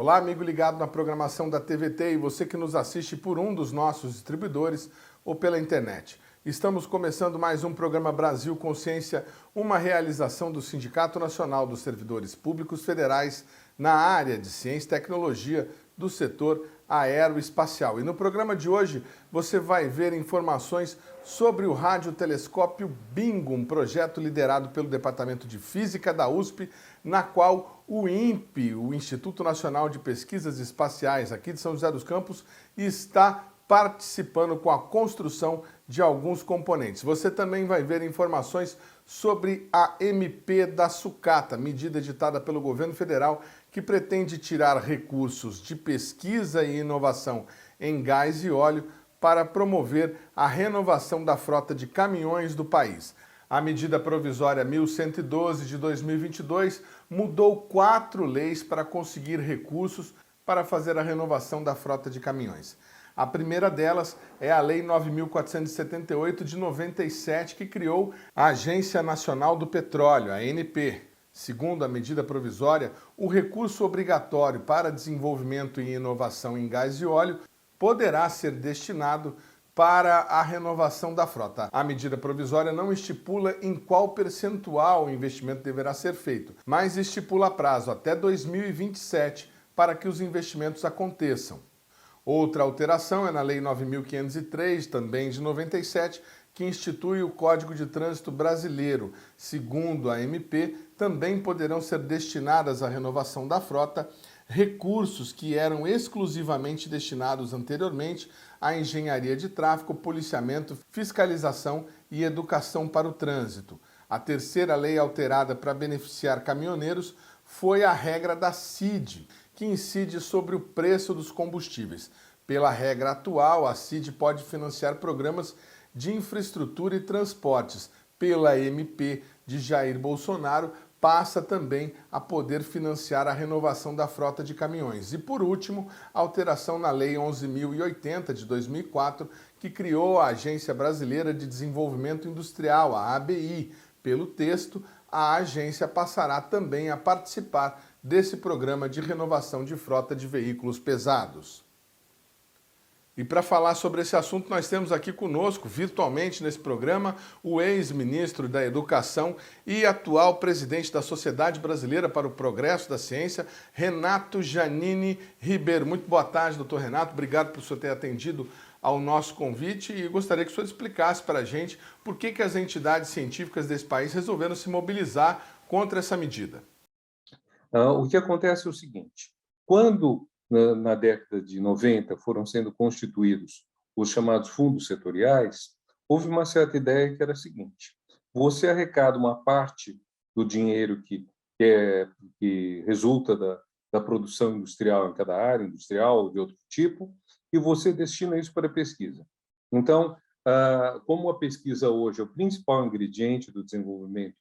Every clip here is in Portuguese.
Olá, amigo ligado na programação da TVT e você que nos assiste por um dos nossos distribuidores ou pela internet. Estamos começando mais um programa Brasil Consciência, uma realização do Sindicato Nacional dos Servidores Públicos Federais na área de ciência e tecnologia do setor aeroespacial. E no programa de hoje você vai ver informações sobre o radiotelescópio Bingo, um projeto liderado pelo Departamento de Física da USP, na qual o INPE, o Instituto Nacional de Pesquisas Espaciais aqui de São José dos Campos, está participando com a construção de alguns componentes. Você também vai ver informações sobre a MP da sucata, medida editada pelo governo federal que pretende tirar recursos de pesquisa e inovação em gás e óleo para promover a renovação da frota de caminhões do país. A medida provisória 1112 de 2022 mudou 4 leis para conseguir recursos para fazer a renovação da frota de caminhões. A primeira delas é a Lei 9.478 de 97, que criou a Agência Nacional do Petróleo, a ANP. Segundo a medida provisória, o recurso obrigatório para desenvolvimento e inovação em gás e óleo poderá ser destinado para a renovação da frota. A medida provisória não estipula em qual percentual o investimento deverá ser feito, mas estipula prazo até 2027 para que os investimentos aconteçam. Outra alteração é na Lei 9.503, também de 97, que institui o Código de Trânsito Brasileiro. Segundo a MP, também poderão ser destinadas à renovação da frota recursos que eram exclusivamente destinados anteriormente à engenharia de tráfego, policiamento, fiscalização e educação para o trânsito. A terceira lei alterada para beneficiar caminhoneiros foi a regra da CID, que incide sobre o preço dos combustíveis. Pela regra atual, a CID pode financiar programas de infraestrutura e transportes. Pela MP de Jair Bolsonaro, passa também a poder financiar a renovação da frota de caminhões. E, por último, a alteração na Lei 11.080 de 2004, que criou a Agência Brasileira de Desenvolvimento Industrial, a ABI. Pelo texto, a agência passará também a participar desse programa de renovação de frota de veículos pesados. E para falar sobre esse assunto, nós temos aqui conosco, virtualmente nesse programa, o ex-ministro da Educação e atual presidente da Sociedade Brasileira para o Progresso da Ciência, Renato Janini Ribeiro. Muito boa tarde, doutor Renato. Obrigado por o senhor ter atendido ao nosso convite e gostaria que o senhor explicasse para a gente por que as entidades científicas desse país resolveram se mobilizar contra essa medida. O que acontece é o seguinte: quando na década de 90 foram sendo constituídos os chamados fundos setoriais, houve uma certa ideia que era a seguinte: você arrecada uma parte do dinheiro que resulta da produção industrial em cada área, industrial ou de outro tipo, e você destina isso para a pesquisa. Então, como a pesquisa hoje é o principal ingrediente do desenvolvimento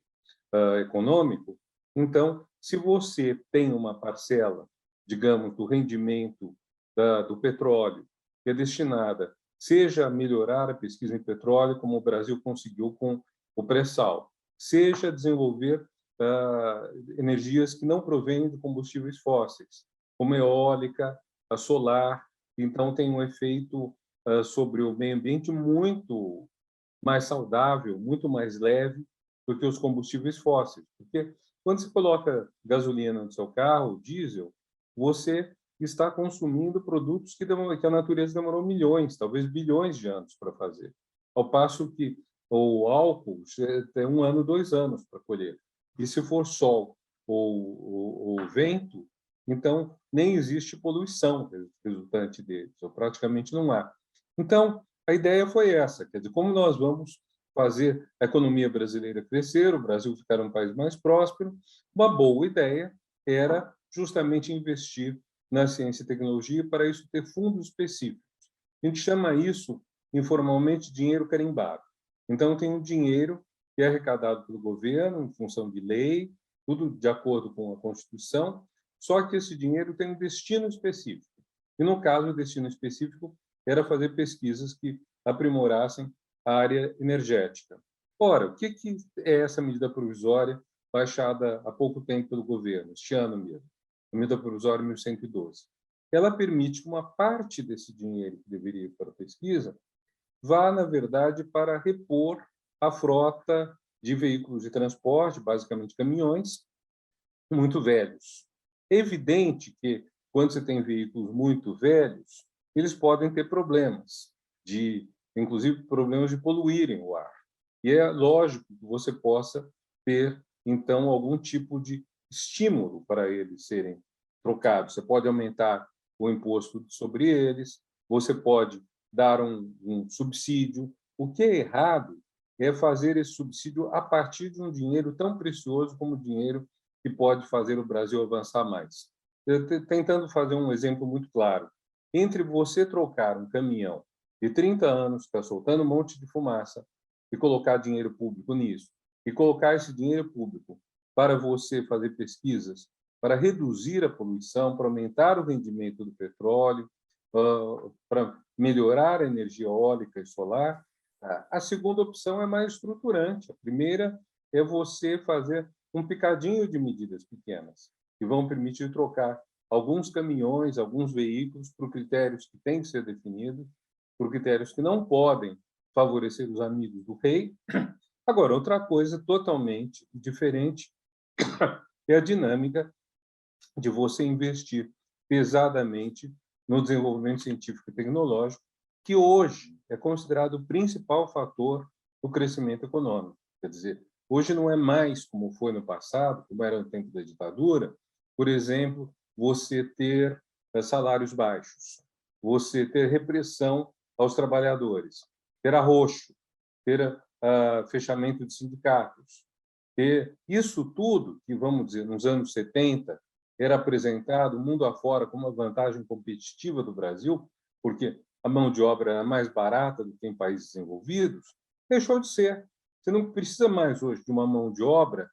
econômico, então, se você tem uma parcela, digamos, do rendimento do petróleo, que é destinada, seja a melhorar a pesquisa em petróleo, como o Brasil conseguiu com o pré-sal, seja desenvolver energias que não provêm de combustíveis fósseis, como eólica, a solar, então tem um efeito sobre o meio ambiente muito mais saudável, muito mais leve do que os combustíveis fósseis. Porque quando você coloca gasolina no seu carro, diesel, você está consumindo produtos que a natureza demorou milhões, talvez bilhões de anos para fazer. Ao passo que o álcool tem 1 ano, 2 anos para colher. E se for sol ou vento, então nem existe poluição resultante deles, ou praticamente não há. Então, a ideia foi essa, quer dizer, como nós vamos fazer a economia brasileira crescer, o Brasil ficar um país mais próspero, uma boa ideia era justamente investir na ciência e tecnologia para isso ter fundos específicos. A gente chama isso, informalmente, dinheiro carimbado. Então, tem um dinheiro que é arrecadado pelo governo em função de lei, tudo de acordo com a Constituição, só que esse dinheiro tem um destino específico. E, no caso, o destino específico era fazer pesquisas que aprimorassem a área energética. Ora, o que é essa medida provisória baixada há pouco tempo pelo governo, este ano mesmo? a medida provisória 1112. Ela permite que uma parte desse dinheiro que deveria ir para a pesquisa vá, na verdade, para repor a frota de veículos de transporte, basicamente caminhões, muito velhos. É evidente que, quando você tem veículos muito velhos, eles podem ter problemas, inclusive problemas de poluírem o ar. E é lógico que você possa ter, então, algum tipo de estímulo para eles serem trocados. Você pode aumentar o imposto sobre eles, você pode dar um subsídio. O que é errado é fazer esse subsídio a partir de um dinheiro tão precioso como o dinheiro que pode fazer o Brasil avançar mais. Tentando fazer um exemplo muito claro. Entre você trocar um caminhão de 30 anos, que está soltando um monte de fumaça, e colocar dinheiro público nisso, e colocar esse dinheiro público para você fazer pesquisas, para reduzir a poluição, para aumentar o rendimento do petróleo, para melhorar a energia eólica e solar, a segunda opção é mais estruturante. A primeira é você fazer um picadinho de medidas pequenas, que vão permitir trocar alguns caminhões, alguns veículos, por critérios que têm que ser definidos, por critérios que não podem favorecer os amigos do rei. Agora, outra coisa totalmente diferente é a dinâmica de você investir pesadamente no desenvolvimento científico e tecnológico, que hoje é considerado o principal fator do crescimento econômico. Quer dizer, hoje não é mais como foi no passado, como era no tempo da ditadura, por exemplo, você ter salários baixos, você ter repressão aos trabalhadores, ter arroxo, ter fechamento de sindicatos, ter isso tudo que, vamos dizer, nos anos 70, era apresentado mundo afora como uma vantagem competitiva do Brasil, porque a mão de obra era mais barata do que em países desenvolvidos, deixou de ser. Você não precisa mais hoje de uma mão de obra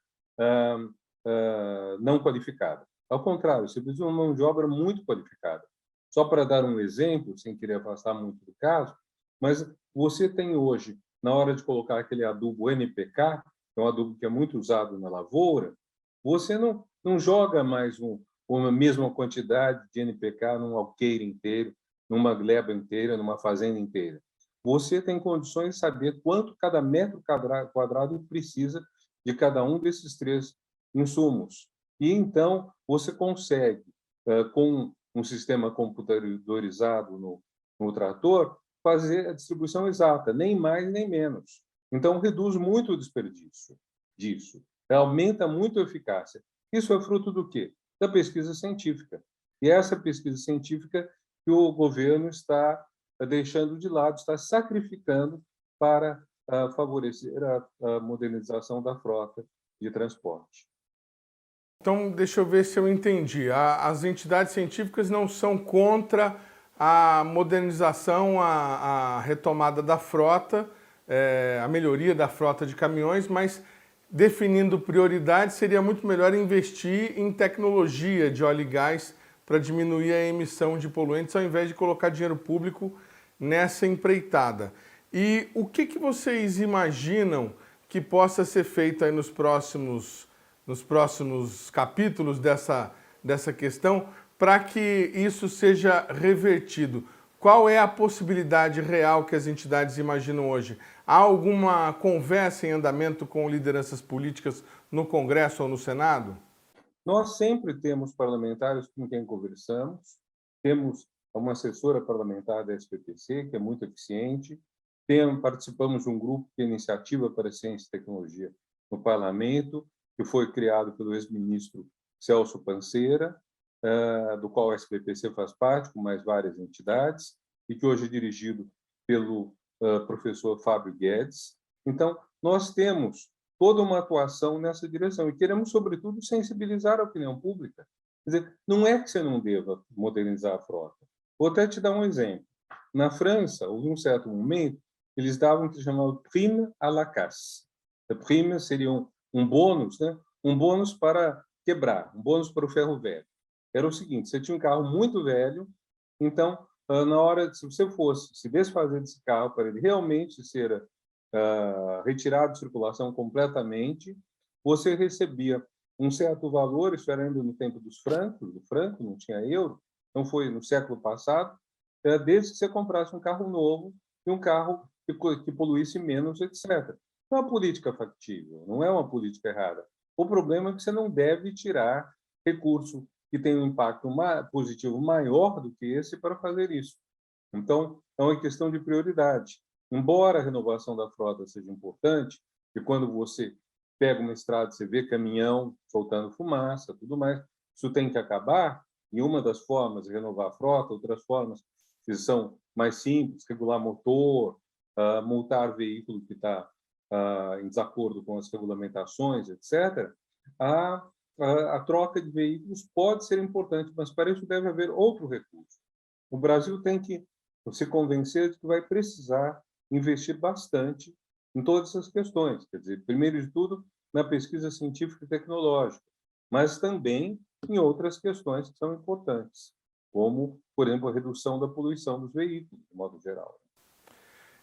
não qualificada. Ao contrário, você precisa de uma mão de obra muito qualificada. Só para dar um exemplo, sem querer afastar muito do caso, mas você tem hoje, na hora de colocar aquele adubo NPK, que é um adubo que é muito usado na lavoura, você não joga mais uma mesma quantidade de NPK num alqueire inteiro, numa gleba inteira, numa fazenda inteira. Você tem condições de saber quanto cada metro quadrado precisa de cada um desses três insumos. E, então, você consegue, com um sistema computadorizado no trator, fazer a distribuição exata, nem mais nem menos. Então, reduz muito o desperdício disso, aumenta muito a eficácia. Isso é fruto do quê? Da pesquisa científica. E essa pesquisa científica que o governo está deixando de lado, está sacrificando para favorecer a modernização da frota de transporte. Então, deixa eu ver se eu entendi. As entidades científicas não são contra a modernização, a retomada da frota, a melhoria da frota de caminhões, mas definindo prioridades, seria muito melhor investir em tecnologia de óleo e gás para diminuir a emissão de poluentes, ao invés de colocar dinheiro público nessa empreitada. E o que vocês imaginam que possa ser feito aí nos próximos capítulos dessa questão para que isso seja revertido? Qual é a possibilidade real que as entidades imaginam hoje? Há alguma conversa em andamento com lideranças políticas no Congresso ou no Senado? Nós sempre temos parlamentares com quem conversamos, temos uma assessora parlamentar da SPPC, que é muito eficiente, participamos de um grupo que é Iniciativa para Ciência e Tecnologia no Parlamento, que foi criado pelo ex-ministro Celso Panceira, do qual a SPPC faz parte, com mais várias entidades, e que hoje é dirigido pelo professor Fábio Guedes. Então, nós temos toda uma atuação nessa direção e queremos, sobretudo, sensibilizar a opinião pública. Quer dizer, não é que você não deva modernizar a frota. Vou até te dar um exemplo. Na França, houve um certo momento, eles davam o que se chamava prime à la casse. A prime seria um bônus, né? Um bônus para quebrar, um bônus para o ferro velho. Era o seguinte: você tinha um carro muito velho, então, na hora, se você fosse se desfazer desse carro para ele realmente ser retirado de circulação completamente, você recebia um certo valor, isso era ainda no tempo do Franco, não tinha euro, então foi no século passado, desde que você comprasse um carro novo e um carro que poluísse menos, etc. Não é uma política factível, não é uma política errada. O problema é que você não deve tirar recurso que tem um impacto positivo maior do que esse para fazer isso. Então, é uma questão de prioridade. Embora a renovação da frota seja importante, e quando você pega uma estrada, você vê caminhão soltando fumaça, tudo mais, isso tem que acabar, e uma das formas de renovar a frota, outras formas que são mais simples, regular motor, multar veículo que está em desacordo com as regulamentações, etc., a, a troca de veículos pode ser importante, mas para isso deve haver outro recurso. O Brasil tem que se convencer de que vai precisar investir bastante em todas essas questões. Quer dizer, primeiro de tudo, na pesquisa científica e tecnológica, mas também em outras questões que são importantes, como, por exemplo, a redução da poluição dos veículos, de modo geral.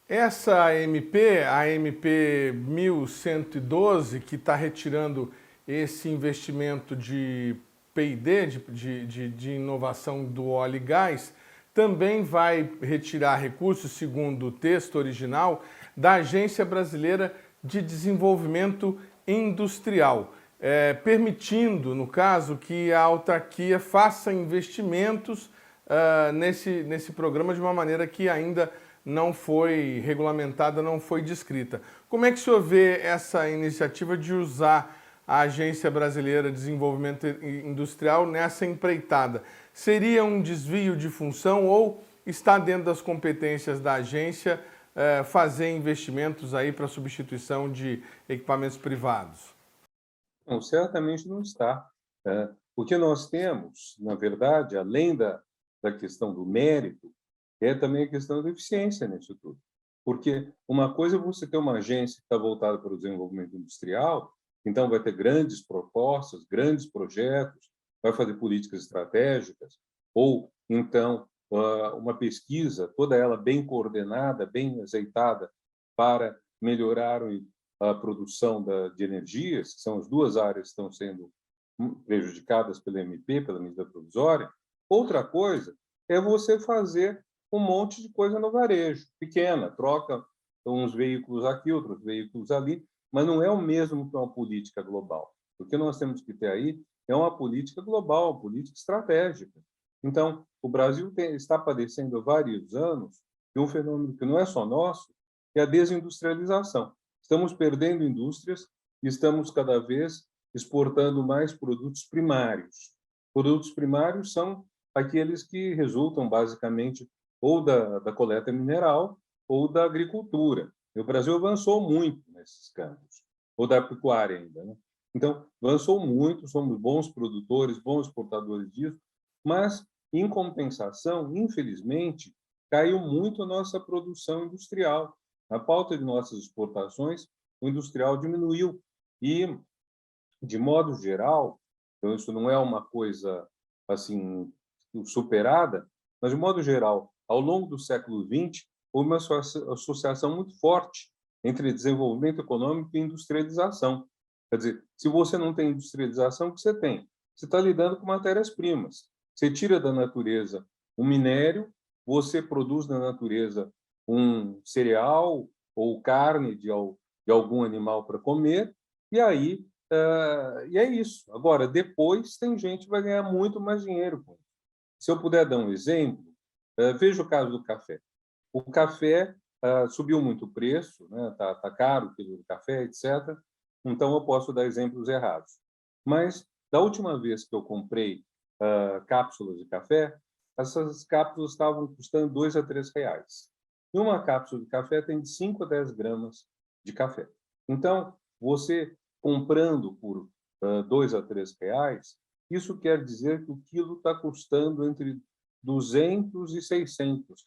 Essa a MP 1112, que está retirando esse investimento de P&D, de inovação do óleo e gás, também vai retirar recursos, segundo o texto original, da Agência Brasileira de Desenvolvimento Industrial, permitindo, no caso, que a autarquia faça investimentos nesse programa de uma maneira que ainda não foi regulamentada, não foi descrita. Como é que o senhor vê essa iniciativa de usar a Agência Brasileira de Desenvolvimento Industrial nessa empreitada? Seria um desvio de função ou está dentro das competências da agência fazer investimentos aí para substituição de equipamentos privados? Não, certamente não está. O que nós temos, na verdade, além da questão do mérito, é também a questão da eficiência nisso tudo. Porque uma coisa é você ter uma agência que está voltada para o desenvolvimento industrial, então vai ter grandes propostas, grandes projetos, vai fazer políticas estratégicas, ou então uma pesquisa, toda ela bem coordenada, bem azeitada, para melhorar a produção de energias, que são as duas áreas que estão sendo prejudicadas pela MP, pela medida provisória. Outra coisa é você fazer um monte de coisa no varejo, pequena, troca uns veículos aqui, outros veículos ali, mas não é o mesmo que uma política global. O que nós temos que ter aí é uma política global, uma política estratégica. Então, o Brasil está padecendo há vários anos de um fenômeno que não é só nosso, que é a desindustrialização. Estamos perdendo indústrias e estamos cada vez exportando mais produtos primários. Produtos primários são aqueles que resultam basicamente ou da coleta mineral ou da agricultura. E o Brasil avançou muito nesses campos, ou da pecuária ainda, né? Então, avançou muito, somos bons produtores, bons exportadores disso, mas, em compensação, infelizmente, caiu muito a nossa produção industrial. Na pauta de nossas exportações, o industrial diminuiu. E, de modo geral, então isso não é uma coisa assim superada, mas, de modo geral, ao longo do século XX, houve uma associação muito forte entre desenvolvimento econômico e industrialização. Quer dizer, se você não tem industrialização, o que você tem? Você está lidando com matérias-primas. Você tira da natureza um minério, você produz na natureza um cereal ou carne de algum animal para comer, e aí e é isso. Agora, depois, tem gente que vai ganhar muito mais dinheiro com isso. Se eu puder dar um exemplo, veja o caso do café. O café subiu muito o preço, né? Tá caro o quilo do café, etc. Então, eu posso dar exemplos errados. Mas, da última vez que eu comprei cápsulas de café, essas cápsulas estavam custando R$ 2 a R$ 3. E uma cápsula de café tem de 5 a 10 gramas de café. Então, você comprando por R$ 2 a R$ 3, isso quer dizer que o quilo está custando entre R$ 200 e R$ 600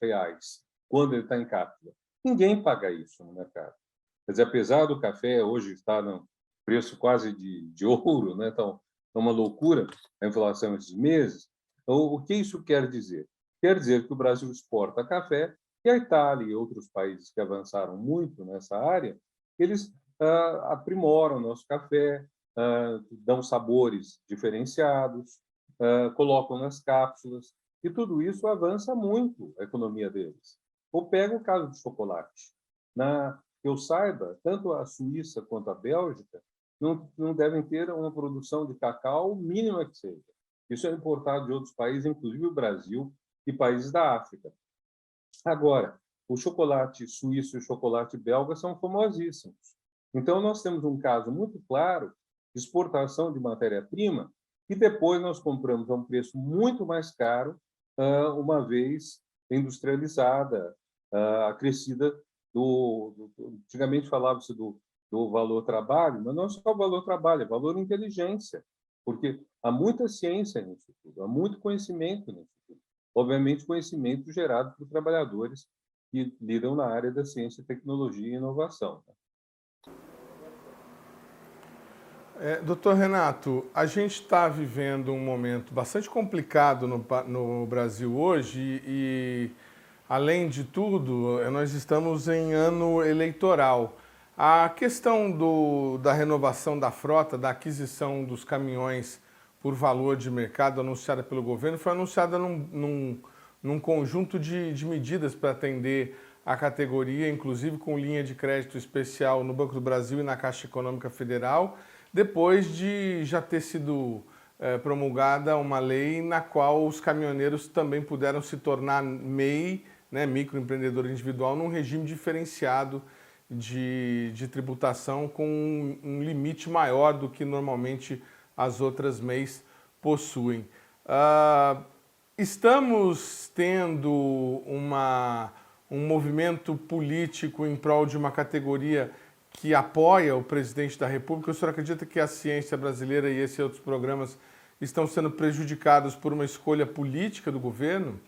quando ele está em cápsula. Ninguém paga isso no mercado. Quer dizer, apesar do café hoje estar no preço quase de ouro, né? Então, é uma loucura a inflação esses meses. Então, o que isso quer dizer? Quer dizer que o Brasil exporta café e a Itália e outros países que avançaram muito nessa área, eles aprimoram o nosso café, dão sabores diferenciados, colocam nas cápsulas, e tudo isso avança muito a economia deles. Ou pega o caso do chocolate. Que eu saiba, tanto a Suíça quanto a Bélgica não devem ter uma produção de cacau mínima que seja. Isso é importado de outros países, inclusive o Brasil e países da África. Agora, o chocolate suíço e o chocolate belga são famosíssimos. Então, nós temos um caso muito claro de exportação de matéria-prima e depois nós compramos a um preço muito mais caro, uma vez industrializada, acrescida antigamente falava-se do valor trabalho, mas não só o valor trabalho, é valor inteligência, porque há muita ciência nisso tudo, há muito conhecimento nisso tudo. Obviamente, conhecimento gerado por trabalhadores que lidam na área da ciência, tecnologia e inovação. Doutor Renato, a gente está vivendo um momento bastante complicado no Brasil hoje e, além de tudo, nós estamos em ano eleitoral. A questão da renovação da frota, da aquisição dos caminhões por valor de mercado anunciada pelo governo, foi anunciada num conjunto de medidas para atender a categoria, inclusive com linha de crédito especial no Banco do Brasil e na Caixa Econômica Federal, depois de já ter sido promulgada uma lei na qual os caminhoneiros também puderam se tornar MEI, né, microempreendedor individual, num regime diferenciado de tributação com um limite maior do que normalmente as outras MEIs possuem. Estamos tendo um movimento político em prol de uma categoria que apoia o presidente da República. O senhor acredita que a ciência brasileira e esses outros programas estão sendo prejudicados por uma escolha política do governo?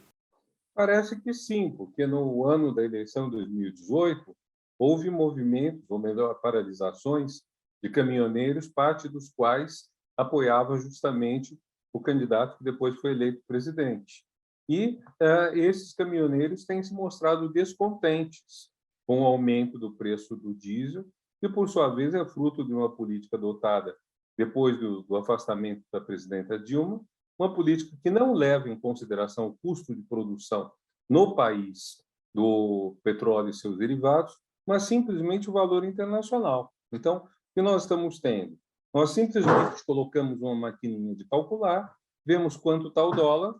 Parece que sim, porque no ano da eleição de 2018, houve movimentos, ou melhor, paralisações de caminhoneiros, parte dos quais apoiava justamente o candidato que depois foi eleito presidente. E esses caminhoneiros têm se mostrado descontentes com o aumento do preço do diesel, que, por sua vez, é fruto de uma política adotada depois do afastamento da presidenta Dilma, uma política que não leva em consideração o custo de produção no país do petróleo e seus derivados, mas simplesmente o valor internacional. Então, o que nós estamos tendo? Nós simplesmente colocamos uma maquininha de calcular, vemos quanto está o dólar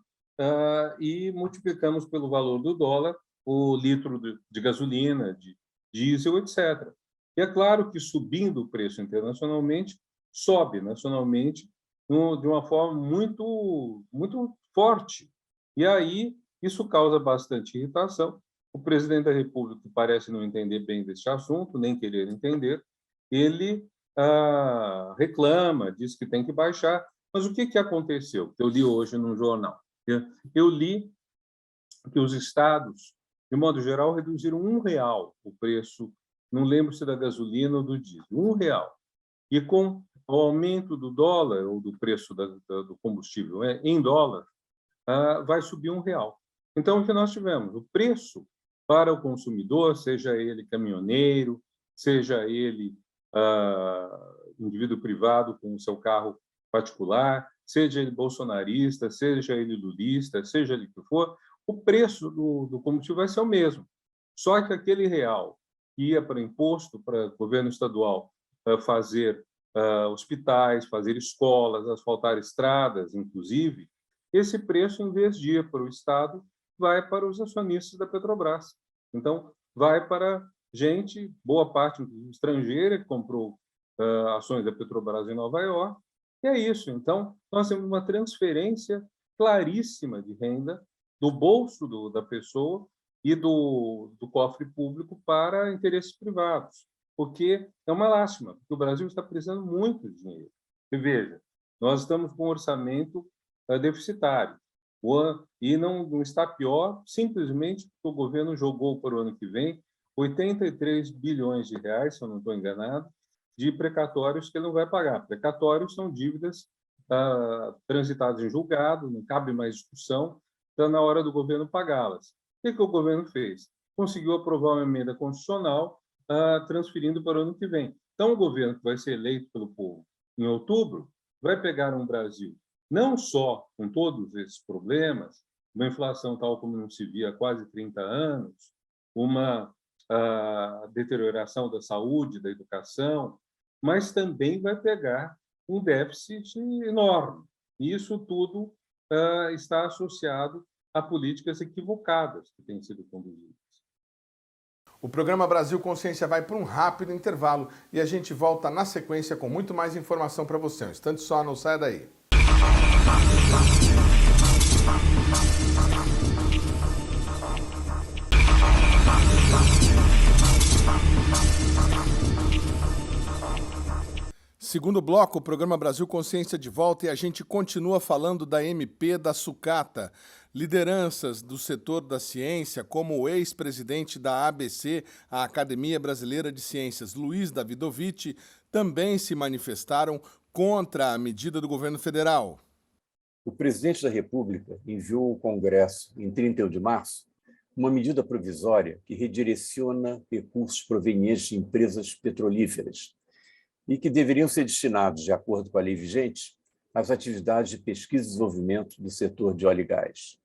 e multiplicamos pelo valor do dólar o litro de gasolina, de diesel, etc. E é claro que, subindo o preço internacionalmente, sobe nacionalmente de uma forma muito, muito forte. E aí isso causa bastante irritação. O presidente da República parece não entender bem deste assunto, nem querer entender. Ele reclama, diz que tem que baixar. Mas o que aconteceu? Eu li hoje num jornal. Eu li que os estados, de modo geral, reduziram R$ 1 o preço, não lembro se da gasolina ou do diesel, R$ 1. E com o aumento do dólar, ou do preço do combustível em dólar, vai subir R$ 1. Então, o que nós tivemos? O preço para o consumidor, seja ele caminhoneiro, seja ele indivíduo privado com o seu carro particular, seja ele bolsonarista, seja ele lulista, seja ele o que for, o preço do combustível vai ser o mesmo. Só que aquele real que ia para imposto, para o governo estadual fazer hospitais, fazer escolas, asfaltar estradas, inclusive, esse preço, em vez de ir para o Estado, vai para os acionistas da Petrobras. Então, vai para gente, boa parte estrangeira, que comprou ações da Petrobras em Nova York, e é isso. Então, nós temos uma transferência claríssima de renda do bolso da pessoa e do cofre público para interesses privados, porque é uma lástima, porque o Brasil está precisando muito de dinheiro. E veja, nós estamos com um orçamento deficitário, e não está pior simplesmente porque o governo jogou para o ano que vem 83 bilhões de reais, se eu não estou enganado, de precatórios que ele não vai pagar. Precatórios são dívidas transitadas em julgado, não cabe mais discussão, está na hora do governo pagá-las. O que o governo fez? Conseguiu aprovar uma emenda constitucional transferindo para o ano que vem. Então, o governo que vai ser eleito pelo povo em outubro, vai pegar um Brasil não só com todos esses problemas, uma inflação tal como não se via há quase 30 anos, uma deterioração da saúde, da educação, mas também vai pegar um déficit enorme. E isso tudo está associado a políticas equivocadas que têm sido conduzidas. O programa Brasil Consciência vai para um rápido intervalo e a gente volta na sequência com muito mais informação para você. Um instante só, não saia daí. Segundo bloco, o programa Brasil Consciência de volta e a gente continua falando da MP da sucata. Lideranças do setor da ciência, como o ex-presidente da ABC, a Academia Brasileira de Ciências, Luiz Davidovich, também se manifestaram contra a medida do governo federal. O presidente da República enviou ao Congresso, em 31 de março, uma medida provisória que redireciona recursos provenientes de empresas petrolíferas e que deveriam ser destinados, de acordo com a lei vigente, às atividades de pesquisa e desenvolvimento do setor de óleo e gás.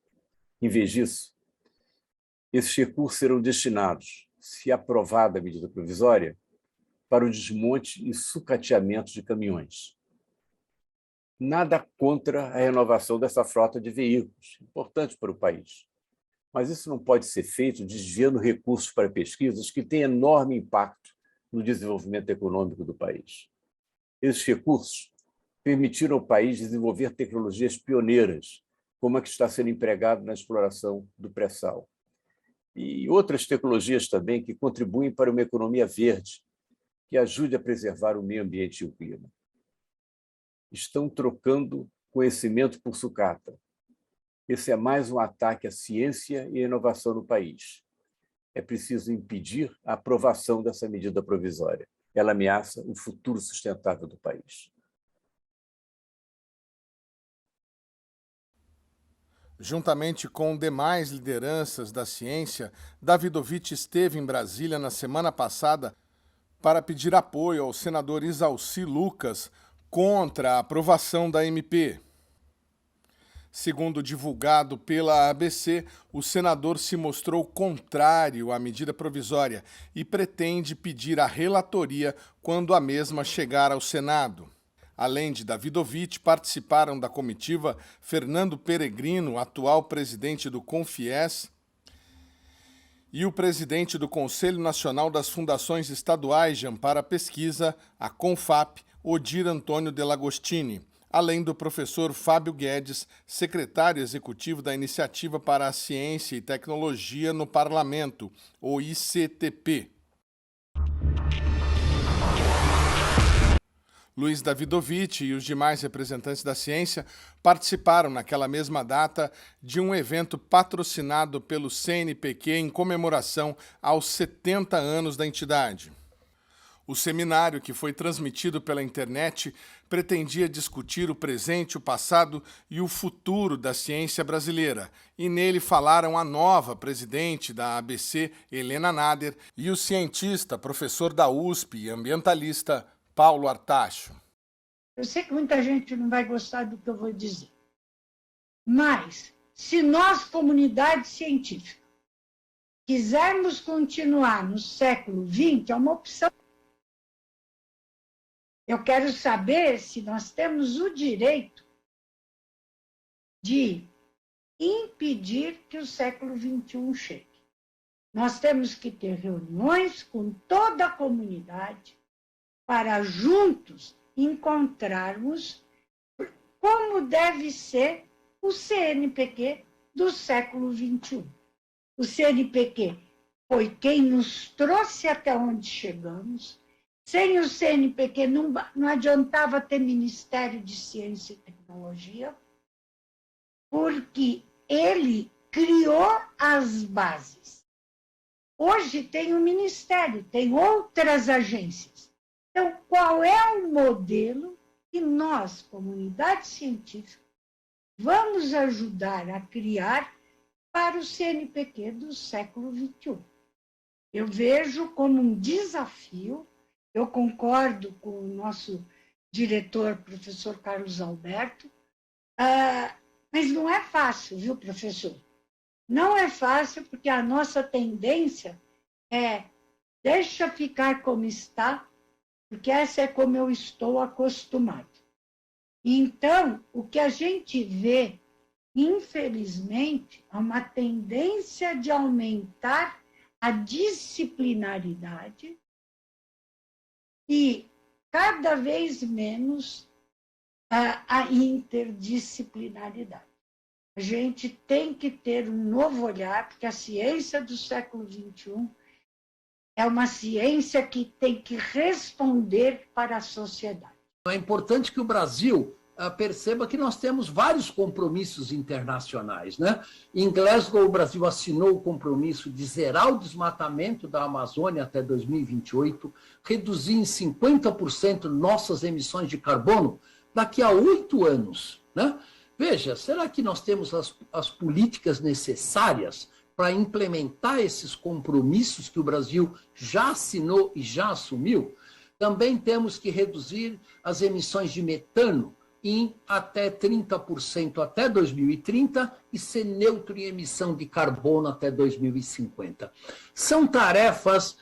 Em vez disso, esses recursos serão destinados, se aprovada a medida provisória, para o desmonte e sucateamento de caminhões. Nada contra a renovação dessa frota de veículos, importante para o país. Mas isso não pode ser feito desviando recursos para pesquisas que têm enorme impacto no desenvolvimento econômico do país. Esses recursos permitiram ao país desenvolver tecnologias pioneiras, como a que está sendo empregada na exploração do pré-sal. E outras tecnologias também que contribuem para uma economia verde, que ajude a preservar o meio ambiente e o clima. Estão trocando conhecimento por sucata. Esse é mais um ataque à ciência e à inovação no país. É preciso impedir a aprovação dessa medida provisória. Ela ameaça o futuro sustentável do país. Juntamente com demais lideranças da ciência, Davidovich esteve em Brasília na semana passada para pedir apoio ao senador Isalci Lucas contra a aprovação da MP. Segundo divulgado pela ABC, o senador se mostrou contrário à medida provisória e pretende pedir a relatoria quando a mesma chegar ao Senado. Além de Davidovich, participaram da comitiva Fernando Peregrino, atual presidente do Confies, e o presidente do Conselho Nacional das Fundações Estaduais de Amparo à Pesquisa, a CONFAP, Odir Antônio Delagostini, além do professor Fábio Guedes, secretário executivo da Iniciativa para a Ciência e Tecnologia no Parlamento, o ICTP. Luiz Davidovich e os demais representantes da ciência participaram naquela mesma data de um evento patrocinado pelo CNPq em comemoração aos 70 anos da entidade. O seminário, que foi transmitido pela internet, pretendia discutir o presente, o passado e o futuro da ciência brasileira, e nele falaram a nova presidente da ABC, Helena Nader, e o cientista, professor da USP e ambientalista, Paulo Artacho. Eu sei que muita gente não vai gostar do que eu vou dizer, mas se nós, comunidade científica, quisermos continuar no século XX, é uma opção. Eu quero saber se nós temos o direito de impedir que o século XXI chegue. Nós temos que ter reuniões com toda a comunidade para juntos encontrarmos como deve ser o CNPq do século XXI. O CNPq foi quem nos trouxe até onde chegamos. Sem o CNPq não adiantava ter Ministério de Ciência e Tecnologia, porque ele criou as bases. Hoje tem o Ministério, tem outras agências. Então, qual é o modelo que nós, comunidade científica, vamos ajudar a criar para o CNPq do século XXI? Eu vejo como um desafio. Eu concordo com o nosso diretor, professor Carlos Alberto. Mas não é fácil, viu, professor? Não é fácil, porque a nossa tendência é deixa ficar como está, porque essa é como eu estou acostumado. Então, o que a gente vê, infelizmente, é uma tendência de aumentar a disciplinaridade e cada vez menos a interdisciplinaridade. A gente tem que ter um novo olhar, porque a ciência do século XXI é uma ciência que tem que responder para a sociedade. É importante que o Brasil perceba que nós temos vários compromissos internacionais, né? Em Glasgow, o Brasil assinou o compromisso de zerar o desmatamento da Amazônia até 2028, reduzir em 50% nossas emissões de carbono daqui a 8 anos, né? Veja, será que nós temos as políticas necessárias para implementar esses compromissos que o Brasil já assinou e já assumiu? Também temos que reduzir as emissões de metano em até 30% até 2030 e ser neutro em emissão de carbono até 2050. São tarefas,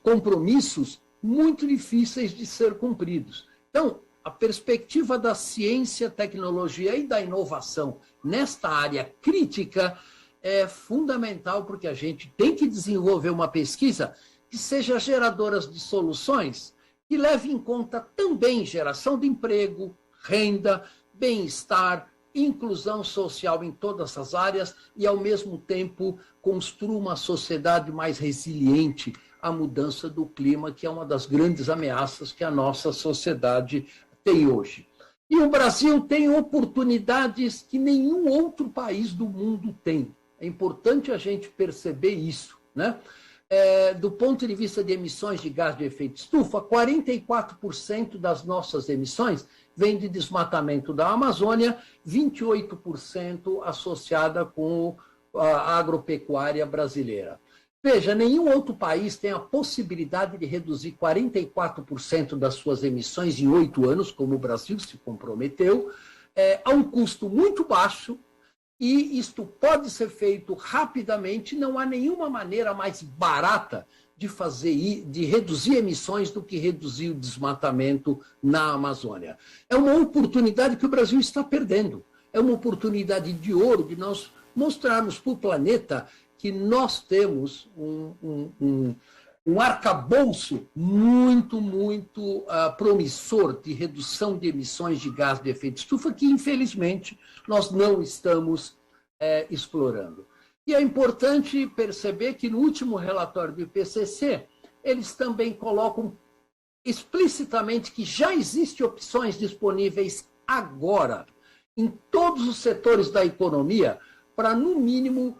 compromissos muito difíceis de ser cumpridos. Então, a perspectiva da ciência, tecnologia e da inovação nesta área crítica é fundamental, porque a gente tem que desenvolver uma pesquisa que seja geradora de soluções, que leve em conta também geração de emprego, renda, bem-estar, inclusão social em todas as áreas e, ao mesmo tempo, construa uma sociedade mais resiliente à mudança do clima, que é uma das grandes ameaças que a nossa sociedade tem hoje. E o Brasil tem oportunidades que nenhum outro país do mundo tem. É importante a gente perceber isso, né? Do ponto de vista de emissões de gás de efeito estufa, 44% das nossas emissões vem de desmatamento da Amazônia, 28% associada com a agropecuária brasileira. Veja, nenhum outro país tem a possibilidade de reduzir 44% das suas emissões em 8 anos, como o Brasil se comprometeu, a um custo muito baixo, e isto pode ser feito rapidamente. Não há nenhuma maneira mais barata de reduzir emissões do que reduzir o desmatamento na Amazônia. É uma oportunidade que o Brasil está perdendo. É uma oportunidade de ouro de nós mostrarmos para o planeta que nós temos um arcabouço muito, muito promissor de redução de emissões de gás de efeito estufa, que, infelizmente, nós não estamos explorando. E é importante perceber que, no último relatório do IPCC, eles também colocam explicitamente que já existem opções disponíveis agora, em todos os setores da economia, para, no mínimo,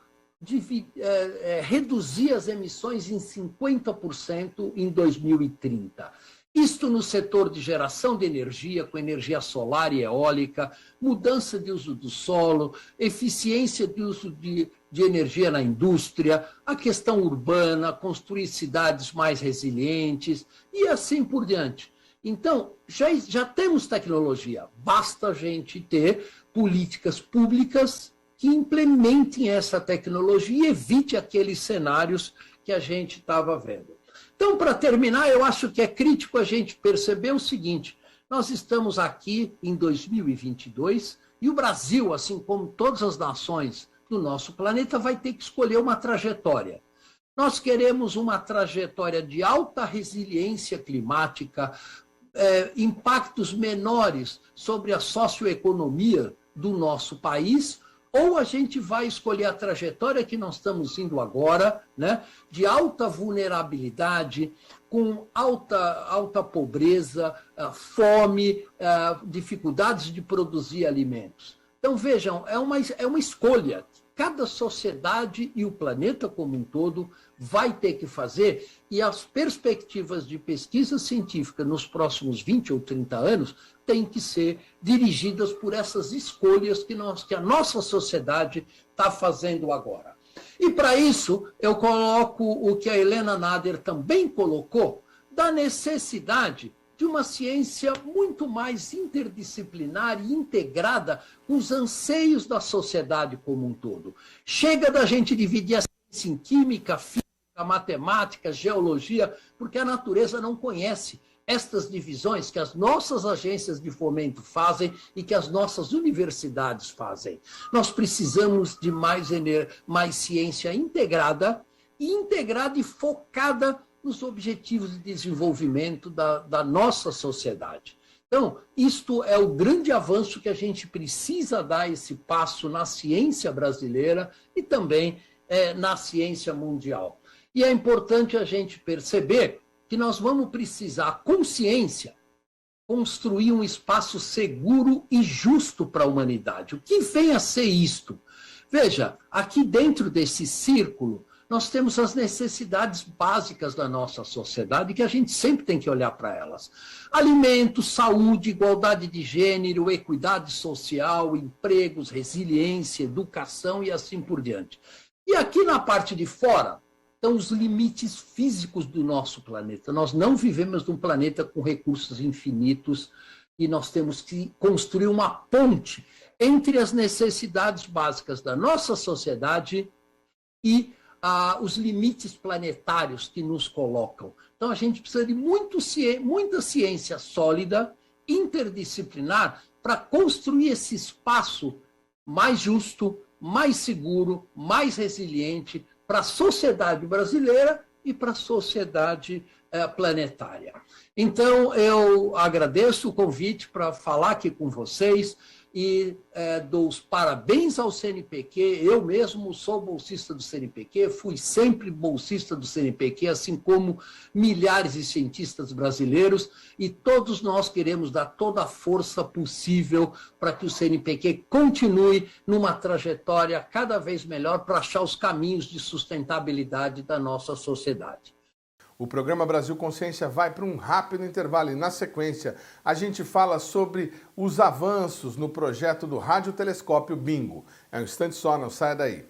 reduzir as emissões em 50% em 2030. Isto no setor de geração de energia, com energia solar e eólica, mudança de uso do solo, eficiência de uso de energia na indústria, a questão urbana, construir cidades mais resilientes e assim por diante. Então, já temos tecnologia, basta a gente ter políticas públicas que implementem essa tecnologia e evite aqueles cenários que a gente estava vendo. Então, para terminar, eu acho que é crítico a gente perceber o seguinte: nós estamos aqui em 2022 e o Brasil, assim como todas as nações do nosso planeta, vai ter que escolher uma trajetória. Nós queremos uma trajetória de alta resiliência climática, impactos menores sobre a socioeconomia do nosso país, ou a gente vai escolher a trajetória que nós estamos indo agora, né, de alta vulnerabilidade, com alta pobreza, fome, dificuldades de produzir alimentos. Então, vejam, é uma escolha. Cada sociedade e o planeta como um todo vai ter que fazer, e as perspectivas de pesquisa científica nos próximos 20 ou 30 anos têm que ser dirigidas por essas escolhas que a nossa sociedade está fazendo agora. E para isso, eu coloco o que a Helena Nader também colocou, da necessidade de uma ciência muito mais interdisciplinar e integrada com os anseios da sociedade como um todo. Chega da gente dividir a ciência em química, física, matemática, geologia, porque a natureza não conhece estas divisões que as nossas agências de fomento fazem e que as nossas universidades fazem. Nós precisamos de mais ciência integrada e focada nos objetivos de desenvolvimento da nossa sociedade. Então, isto é o grande avanço que a gente precisa dar esse passo na ciência brasileira e também na ciência mundial. E é importante a gente perceber que nós vamos precisar, com ciência, construir um espaço seguro e justo para a humanidade. O que vem a ser isto? Veja, aqui dentro desse círculo, nós temos as necessidades básicas da nossa sociedade, que a gente sempre tem que olhar para elas. Alimento, saúde, igualdade de gênero, equidade social, empregos, resiliência, educação e assim por diante. E aqui na parte de fora, estão os limites físicos do nosso planeta. Nós não vivemos num planeta com recursos infinitos e nós temos que construir uma ponte entre as necessidades básicas da nossa sociedade e os limites planetários que nos colocam. Então, a gente precisa de muita ciência sólida, interdisciplinar, para construir esse espaço mais justo, mais seguro, mais resiliente, para a sociedade brasileira e para a sociedade planetária. Então, eu agradeço o convite para falar aqui com vocês e dou os parabéns ao CNPq. Eu mesmo sou bolsista do CNPq, fui sempre bolsista do CNPq, assim como milhares de cientistas brasileiros, e todos nós queremos dar toda a força possível para que o CNPq continue numa trajetória cada vez melhor para achar os caminhos de sustentabilidade da nossa sociedade. O programa Brasil Consciência vai para um rápido intervalo e, na sequência, a gente fala sobre os avanços no projeto do radiotelescópio Bingo. É um instante só, não saia daí.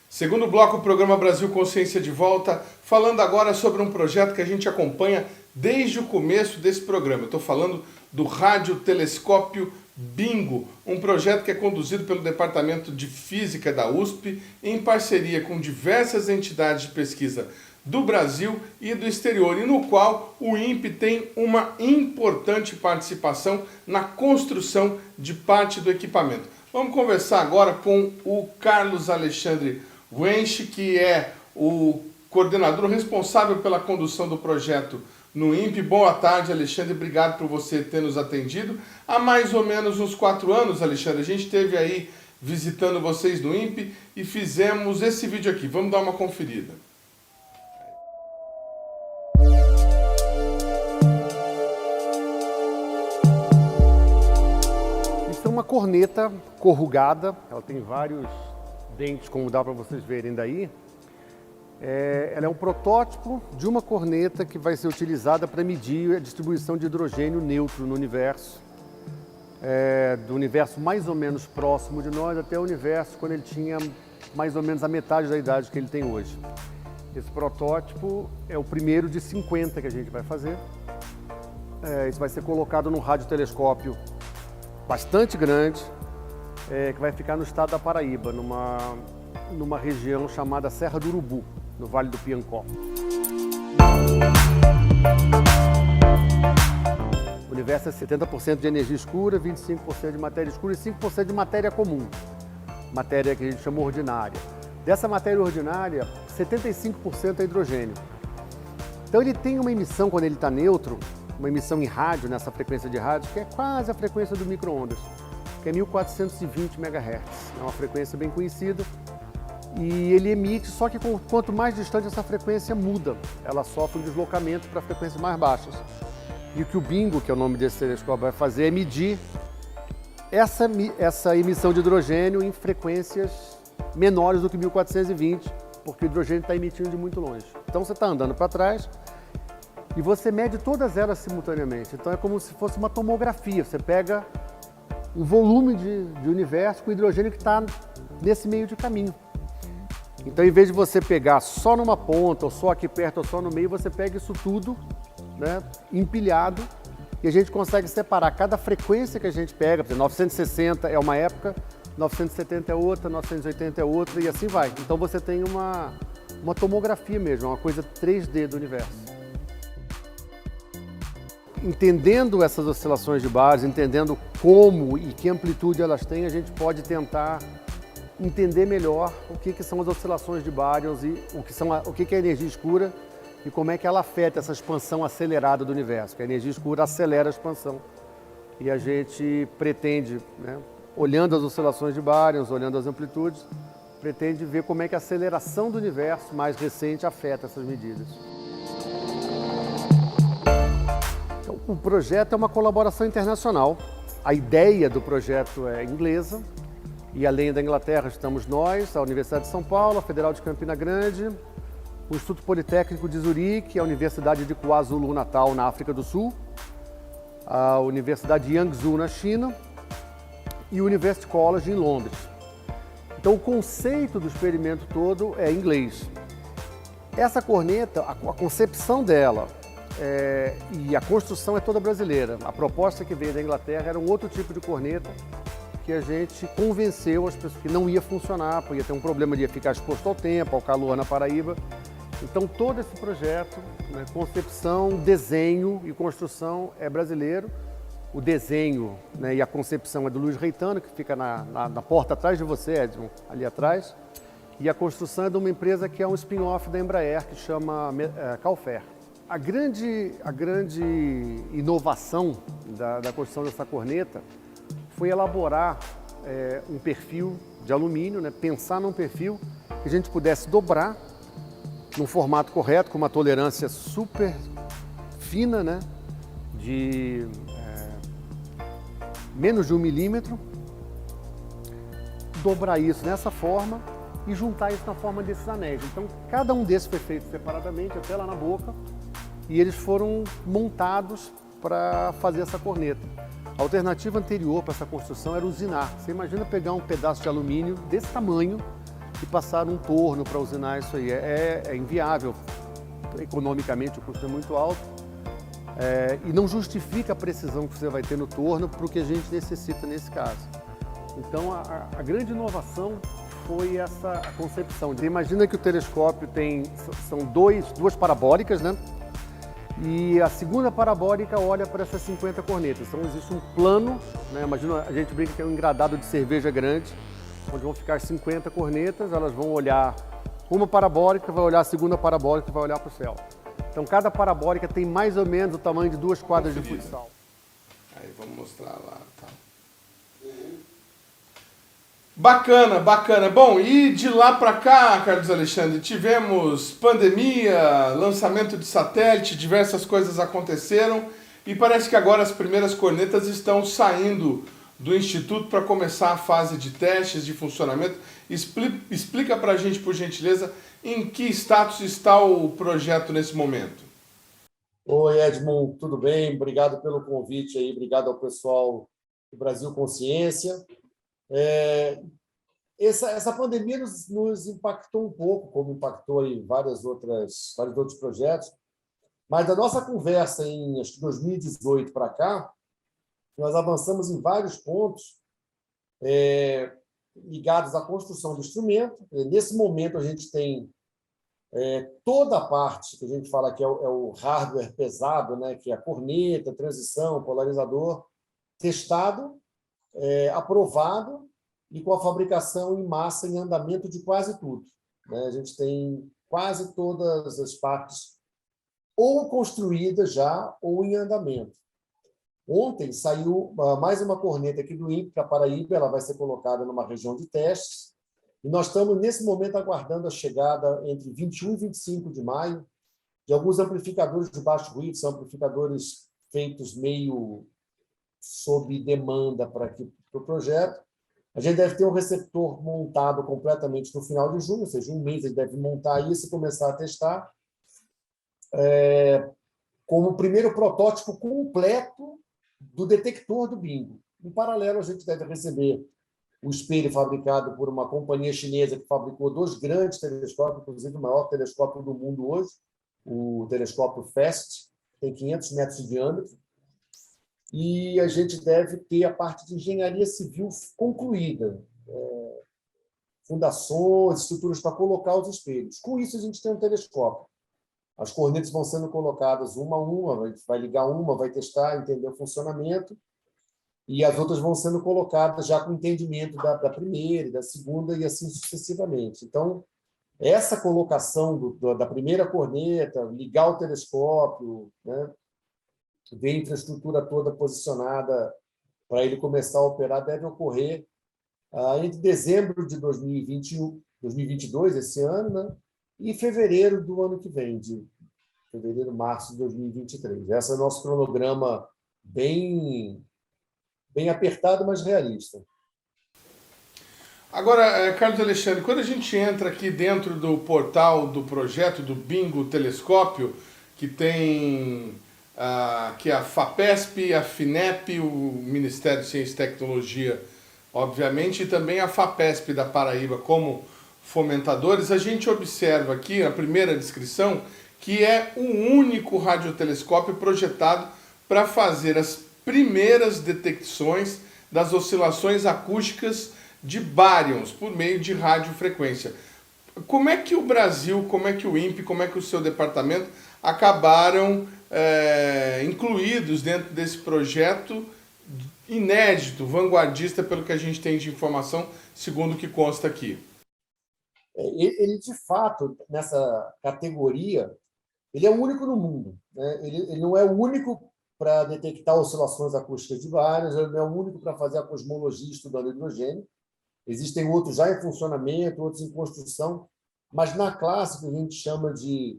Segundo bloco, o programa Brasil Consciência de volta, falando agora sobre um projeto que a gente acompanha desde o começo desse programa. Eu estou falando do radiotelescópio Bingo, um projeto que é conduzido pelo Departamento de Física da USP, em parceria com diversas entidades de pesquisa do Brasil e do exterior, e no qual o INPE tem uma importante participação na construção de parte do equipamento. Vamos conversar agora com o Carlos Alexandre Guenche, que é o coordenador responsável pela condução do projeto no INPE. Boa tarde, Alexandre. Obrigado por você ter nos atendido. Há mais ou menos uns 4 anos, Alexandre, a gente esteve aí visitando vocês no INPE e fizemos esse vídeo aqui. Vamos dar uma conferida. Isso é uma corneta corrugada, ela tem vários dentes, como dá para vocês verem daí. Ela é um protótipo de uma corneta que vai ser utilizada para medir a distribuição de hidrogênio neutro no universo, do universo mais ou menos próximo de nós até o universo quando ele tinha mais ou menos a metade da idade que ele tem hoje. Esse protótipo é o primeiro de 50 que a gente vai fazer. Isso vai ser colocado num radiotelescópio bastante grande, que vai ficar no estado da Paraíba, numa região chamada Serra do Urubu, no Vale do Piancó. O universo é 70% de energia escura, 25% de matéria escura e 5% de matéria comum, matéria que a gente chama ordinária. Dessa matéria ordinária, 75% é hidrogênio. Então ele tem uma emissão, quando ele está neutro, uma emissão em rádio, nessa frequência de rádio, que é quase a frequência do micro-ondas, que é 1420 MHz. É uma frequência bem conhecida. E ele emite, só que quanto mais distante essa frequência muda, ela sofre um deslocamento para frequências mais baixas. E o que o Bingo, que é o nome desse telescópio, vai fazer é medir essa emissão de hidrogênio em frequências menores do que 1420, porque o hidrogênio está emitindo de muito longe. Então você está andando para trás e você mede todas elas simultaneamente. Então é como se fosse uma tomografia. Você pega um volume de universo com hidrogênio que está nesse meio de caminho. Então, em vez de você pegar só numa ponta, ou só aqui perto, ou só no meio, você pega isso tudo, né, empilhado, e a gente consegue separar cada frequência que a gente pega. Por exemplo, 960 é uma época, 970 é outra, 980 é outra, e assim vai. Então você tem uma tomografia mesmo, uma coisa 3D do universo. Entendendo essas oscilações de Baryons, entendendo como e que amplitude elas têm, a gente pode tentar entender melhor o que são as oscilações de Baryons e o que é a energia escura e como é que ela afeta essa expansão acelerada do universo, que a energia escura acelera a expansão. E a gente pretende, né, olhando as oscilações de Baryons, olhando as amplitudes, pretende ver como é que a aceleração do universo mais recente afeta essas medidas. Então, o projeto é uma colaboração internacional. A ideia do projeto é inglesa, e além da Inglaterra estamos nós, a Universidade de São Paulo, a Federal de Campina Grande, o Instituto Politécnico de Zurique, a Universidade de KwaZulu-Natal, na África do Sul, a Universidade de Yangzhou, na China, e o University College, em Londres. Então, o conceito do experimento todo é inglês. Essa corneta, a concepção dela e a construção é toda brasileira. A proposta que veio da Inglaterra era um outro tipo de corneta que a gente convenceu as pessoas que não ia funcionar, porque ia ter um problema de ficar exposto ao tempo, ao calor na Paraíba. Então, todo esse projeto, né, concepção, desenho e construção é brasileiro. O desenho, né, e a concepção é do Luiz Reitano, que fica na porta atrás de você, Edson, ali atrás. E a construção é de uma empresa que é um spin-off da Embraer, que chama Calfair. A grande inovação da construção dessa corneta foi elaborar um perfil de alumínio, né, pensar num perfil que a gente pudesse dobrar num formato correto, com uma tolerância super fina, né, de menos de 1 milímetro, dobrar isso nessa forma e juntar isso na forma desses anéis. Então, cada um desses foi feito separadamente, até lá na boca, e eles foram montados para fazer essa corneta. A alternativa anterior para essa construção era usinar. Você imagina pegar um pedaço de alumínio desse tamanho e passar um torno para usinar isso aí. É inviável. Economicamente o custo é muito alto e não justifica a precisão que você vai ter no torno para o que a gente necessita nesse caso. Então a grande inovação foi essa concepção. Imagina que o telescópio são duas parabólicas, né? E a segunda parabólica olha para essas 50 cornetas. Então existe um plano, né? Imagina, a gente brinca que é um engradado de cerveja grande, onde vão ficar 50 cornetas, elas vão olhar uma parabólica, vai olhar a segunda parabólica e vai olhar para o céu. Então cada parabólica tem mais ou menos o tamanho de 2 quadras de futsal. Aí vamos mostrar lá, tá? Bacana, bacana. Bom, e de lá para cá, Carlos Alexandre, tivemos pandemia, lançamento de satélite, diversas coisas aconteceram e parece que agora as primeiras cornetas estão saindo do Instituto para começar a fase de testes, de funcionamento. Explica para a gente, por gentileza, em que status está o projeto nesse momento. Oi, Edmund, tudo bem? Obrigado pelo convite aí, obrigado ao pessoal do Brasil Consciência. Essa pandemia nos impactou um pouco, como impactou em vários outros projetos, mas da nossa conversa em acho que 2018 para cá, nós avançamos em vários pontos ligados à construção do instrumento. Nesse momento, a gente tem toda a parte que a gente fala que é o hardware pesado, né, que é a corneta, transição, polarizador, testado, aprovado e com a fabricação em massa, em andamento de quase tudo, né? A gente tem quase todas as partes ou construídas já ou em andamento. Ontem saiu mais uma corneta aqui do INPE, para a Paraíba, ela vai ser colocada numa região de testes, e nós estamos, nesse momento, aguardando a chegada entre 21 e 25 de maio de alguns amplificadores de baixo ruído, são amplificadores feitos meio sob demanda para o projeto. A gente deve ter um receptor montado completamente no final de junho, ou seja, um mês ele deve montar isso e começar a testar, como o primeiro protótipo completo do detector do bingo. Em paralelo, a gente deve receber o espelho fabricado por uma companhia chinesa que fabricou 2 grandes telescópios, inclusive o maior telescópio do mundo hoje, o telescópio FAST, tem 500 metros de diâmetro, e a gente deve ter a parte de engenharia civil concluída, fundações, estruturas para colocar os espelhos. Com isso, a gente tem um telescópio. As cornetas vão sendo colocadas uma a uma, vai ligar uma, vai testar, entender o funcionamento, e as outras vão sendo colocadas já com entendimento da primeira e da segunda, e assim sucessivamente. Então, essa colocação da primeira corneta, ligar o telescópio, né, ver a infraestrutura toda posicionada para ele começar a operar, deve ocorrer entre dezembro de 2022, esse ano, né, e fevereiro do ano que vem, de fevereiro, março de 2023. Esse é o nosso cronograma bem apertado, mas realista. Agora, Carlos Alexandre, quando a gente entra aqui dentro do portal do projeto do Bingo Telescópio, que tem que a FAPESP, a FINEP, o Ministério de Ciência e Tecnologia, obviamente, e também a FAPESP da Paraíba como fomentadores, a gente observa aqui na primeira descrição que é o único radiotelescópio projetado para fazer as primeiras detecções das oscilações acústicas de baryons por meio de radiofrequência. Como é que o Brasil, como é que o INPE, como é que o seu departamento acabaram incluídos dentro desse projeto inédito, vanguardista, pelo que a gente tem de informação, segundo o que consta aqui? Ele, de fato, nessa categoria, ele é o único no mundo, né? Ele não é o único para detectar oscilações acústicas de baryons, ele não é o único para fazer a cosmologia estudando hidrogênio. Existem outros já em funcionamento, outros em construção, mas na classe que a gente chama de,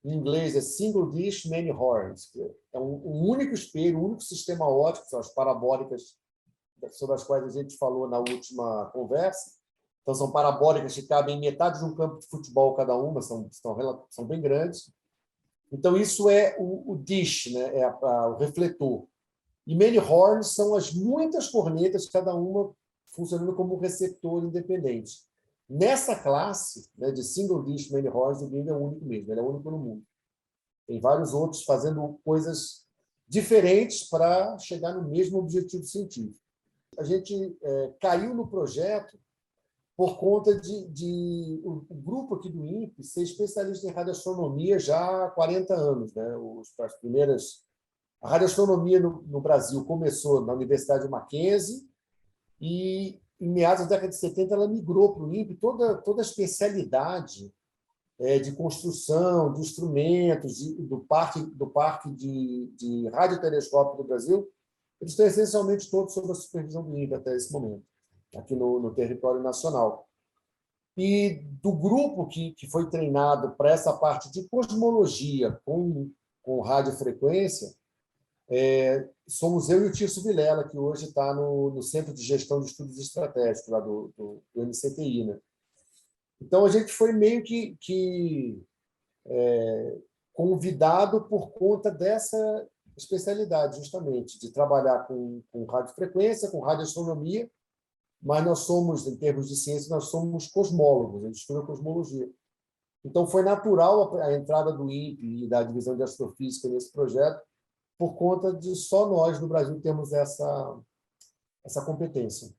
em inglês, é Single Dish Many Horns, que é um único espelho, um único sistema óptico, são as parabólicas sobre as quais a gente falou na última conversa. Então, são parabólicas que cabem em metade de um campo de futebol cada uma, são bem grandes. Então, isso é o dish, né? É o refletor. E many horns são as muitas cornetas, cada uma funcionando como um receptor independente. Nessa classe, né, de single dish many horns, o Bingo é o único mesmo, ele é o único no mundo. Tem vários outros fazendo coisas diferentes para chegar no mesmo objetivo científico. A gente caiu no projeto por conta de o grupo aqui do INPE ser especialista em radioastronomia já há 40 anos. Né? A radioastronomia no Brasil começou na Universidade de Mackenzie e, em meados da década de 70, ela migrou para o INPE. Toda a especialidade de construção, de instrumentos, do parque de radiotelescópio do Brasil, eles estão essencialmente todos sob a supervisão do INPE até esse momento, aqui no território nacional. E do grupo que foi treinado para essa parte de cosmologia com radiofrequência, somos eu e o Tirso Vilela, que hoje está no Centro de Gestão de Estudos Estratégicos, lá do MCTI. Né? Então, a gente foi meio que convidado por conta dessa especialidade, justamente, de trabalhar com radiofrequência, com radioastronomia, mas nós somos, em termos de ciência, nós somos cosmólogos, a gente estuda cosmologia. Então, foi natural a entrada do INPE e da Divisão de Astrofísica nesse projeto, por conta de só nós, no Brasil, termos essa competência.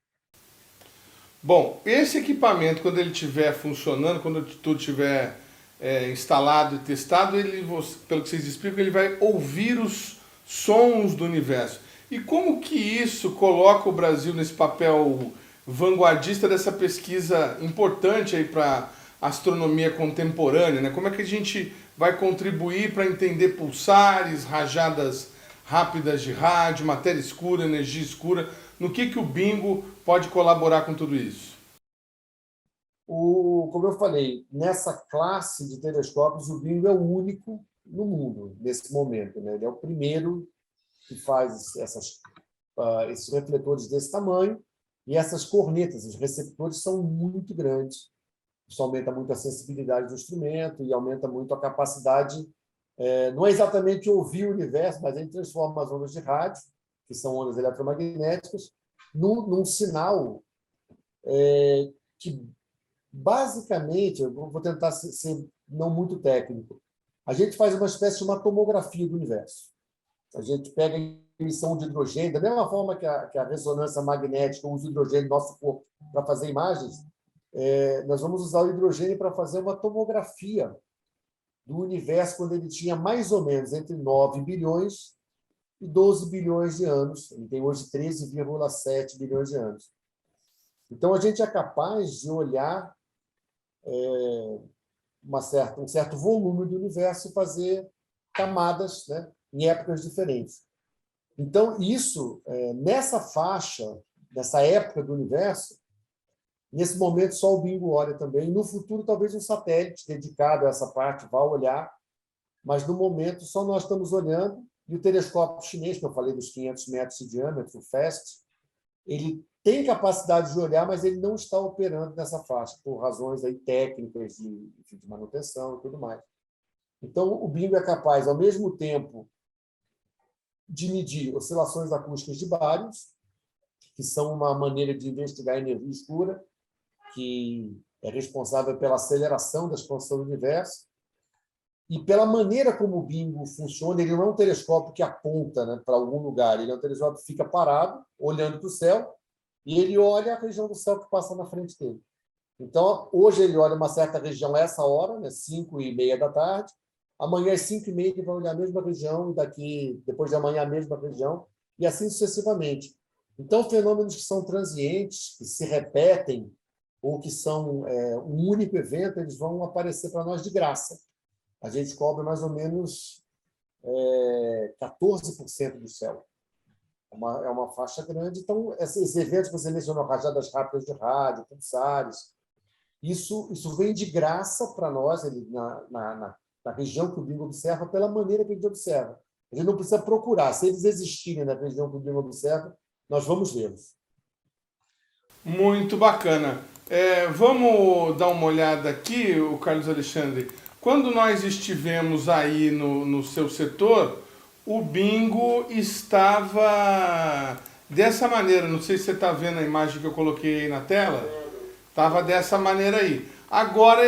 Bom, esse equipamento, quando ele estiver funcionando, quando tudo estiver instalado e testado, pelo que vocês explicam, ele vai ouvir os sons do universo. E como que isso coloca o Brasil nesse papel vanguardista dessa pesquisa importante aí para a astronomia contemporânea, né? Como é que a gente vai contribuir para entender pulsares, rajadas rápidas de rádio, matéria escura, energia escura? No que o Bingo pode colaborar com tudo isso? Como eu falei, nessa classe de telescópios, o Bingo é o único no mundo, nesse momento. Né? Ele é o primeiro que faz esses refletores desse tamanho, e essas cornetas, os receptores são muito grandes. Isso aumenta muito a sensibilidade do instrumento e aumenta muito a capacidade, não é exatamente ouvir o universo, mas ele transforma as ondas de rádio, que são ondas eletromagnéticas, num sinal que, basicamente, eu vou tentar ser não muito técnico, a gente faz uma espécie de uma tomografia do universo. A gente pega a emissão de hidrogênio, da mesma forma que a ressonância magnética usa o hidrogênio do nosso corpo para fazer imagens, nós vamos usar o hidrogênio para fazer uma tomografia do universo quando ele tinha mais ou menos entre 9 bilhões e 12 bilhões de anos. Ele tem hoje 13,7 bilhões de anos. Então, a gente é capaz de olhar um certo volume do universo e fazer camadas, né, em épocas diferentes. Então, isso, nessa faixa, nessa época do universo, nesse momento só o Bingo olha também. No futuro, talvez um satélite dedicado a essa parte vá olhar, mas no momento só nós estamos olhando. E o telescópio chinês, que eu falei dos 500 metros de diâmetro, o FAST, ele tem capacidade de olhar, mas ele não está operando nessa faixa, por razões aí técnicas de manutenção e tudo mais. Então, o Bingo é capaz, ao mesmo tempo, de medir oscilações acústicas de bários, que são uma maneira de investigar a energia escura, que é responsável pela aceleração da expansão do universo, e pela maneira como o Bingo funciona. Ele não é um telescópio que aponta, né, para algum lugar, ele é um telescópio que fica parado, olhando para o céu, e ele olha a região do céu que passa na frente dele. Então, hoje ele olha uma certa região a essa hora, né, 5h30 da tarde, amanhã às 5h30 ele vai olhar a mesma região, e depois de amanhã a mesma região, e assim sucessivamente. Então, fenômenos que são transientes, que se repetem, ou que são um único evento, eles vão aparecer para nós de graça. A gente cobra mais ou menos 14% do céu. É uma faixa grande. Então, esses eventos que você mencionou, rajadas rápidas de rádio, pulsares, isso vem de graça para nós, na região que o Bingo observa, pela maneira que a gente observa. A gente não precisa procurar. Se eles existirem na região que o Bingo observa, nós vamos vê-los. Muito bacana. Vamos dar uma olhada aqui, o Carlos Alexandre. Quando nós estivemos aí no seu setor, o Bingo estava dessa maneira. Não sei se você está vendo a imagem que eu coloquei aí na tela. Estava dessa maneira aí. Agora,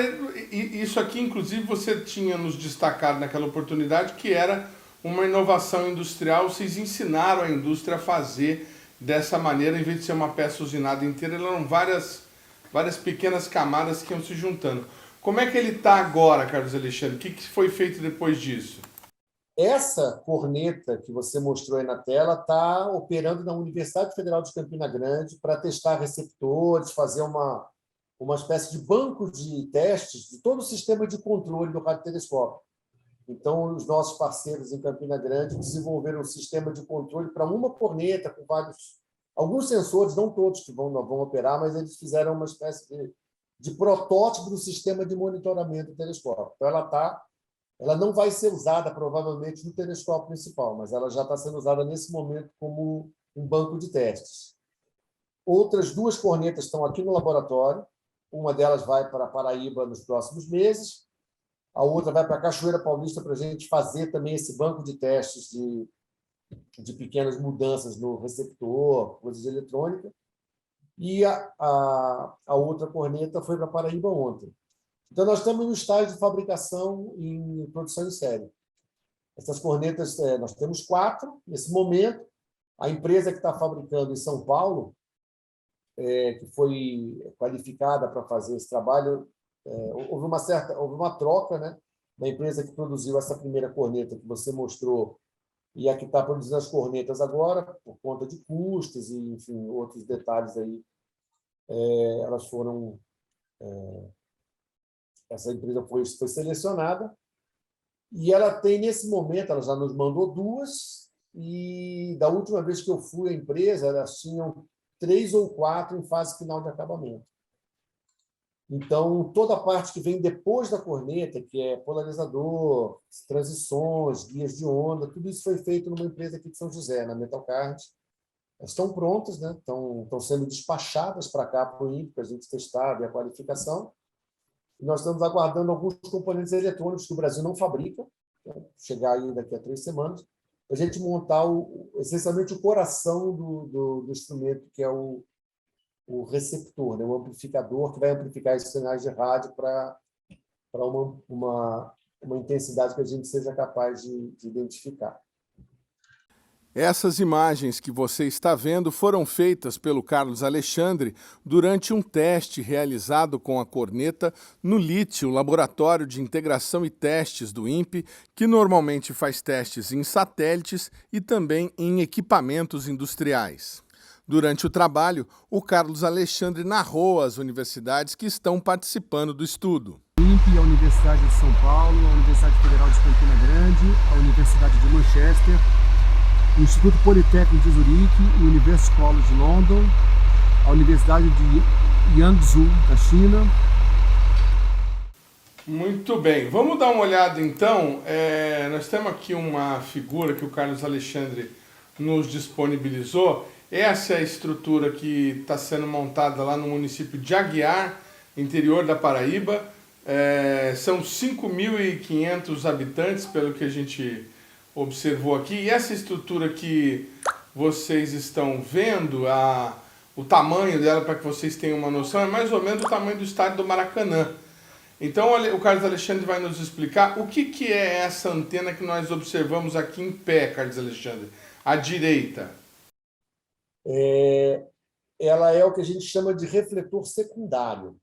isso aqui, inclusive, você tinha nos destacado naquela oportunidade, que era uma inovação industrial. Vocês ensinaram a indústria a fazer dessa maneira, em vez de ser uma peça usinada inteira, eram várias pequenas camadas que iam se juntando. Como é que ele está agora, Carlos Alexandre? O que foi feito depois disso? Essa corneta que você mostrou aí na tela está operando na Universidade Federal de Campina Grande para testar receptores, fazer uma espécie de banco de testes de todo o sistema de controle do radiotelescópio. Então, os nossos parceiros em Campina Grande desenvolveram um sistema de controle para uma corneta com alguns sensores, não todos que vão operar, mas eles fizeram uma espécie de protótipo do sistema de monitoramento do telescópio. Então, ela não vai ser usada, provavelmente, no telescópio principal, mas ela já está sendo usada nesse momento como um banco de testes. Outras 2 cornetas estão aqui no laboratório. Uma delas vai para Paraíba nos próximos meses. A outra vai para a Cachoeira Paulista para a gente fazer também esse banco de testes de pequenas mudanças no receptor, coisas de eletrônica. E a outra corneta foi para Paraíba ontem. Então, nós estamos no estágio de fabricação em produção em série. Essas cornetas, nós temos 4 nesse momento. A empresa que está fabricando em São Paulo, que foi qualificada para fazer esse trabalho, houve uma troca, né, da empresa que produziu essa primeira corneta que você mostrou e a que está produzindo as cornetas agora, por conta de custos e, enfim, outros detalhes aí. Elas foram... essa empresa foi selecionada e ela tem, nesse momento, ela já nos mandou 2, e da última vez que eu fui à empresa, elas tinham 3 ou 4 em fase final de acabamento. Então, toda a parte que vem depois da corneta, que é polarizador, transições, guias de onda, tudo isso foi feito numa empresa aqui de São José, na Metalcard. Elas estão prontas, né? Estão sendo despachadas para cá, para o INPE, para a gente testar, ver a qualificação. E nós estamos aguardando alguns componentes eletrônicos que o Brasil não fabrica, né? Chegar aí daqui a 3 semanas. para a gente montar essencialmente o coração do instrumento, que é o receptor, né? O amplificador que vai amplificar esses sinais de rádio para uma intensidade que a gente seja capaz de identificar. Essas imagens que você está vendo foram feitas pelo Carlos Alexandre durante um teste realizado com a corneta no LIT, o Laboratório de Integração e Testes do INPE, que normalmente faz testes em satélites e também em equipamentos industriais. Durante o trabalho, o Carlos Alexandre narrou as universidades que estão participando do estudo. INPE, a Universidade de São Paulo, a Universidade Federal de Campina Grande, a Universidade de Manchester, o Instituto Politécnico de Zurique, o University College de London, a Universidade de Yangzhou, da China. Muito bem, vamos dar uma olhada então. Nós temos aqui uma figura que o Carlos Alexandre nos disponibilizou. Essa é a estrutura que está sendo montada lá no município de Aguiar, interior da Paraíba. São 5.500 habitantes, pelo que a gente observou aqui. E essa estrutura que vocês estão vendo, o tamanho dela, para que vocês tenham uma noção, é mais ou menos o tamanho do estádio do Maracanã. Então o Carlos Alexandre vai nos explicar o que é essa antena que nós observamos aqui em pé, Carlos Alexandre, à direita. Ela é o que a gente chama de refletor secundário.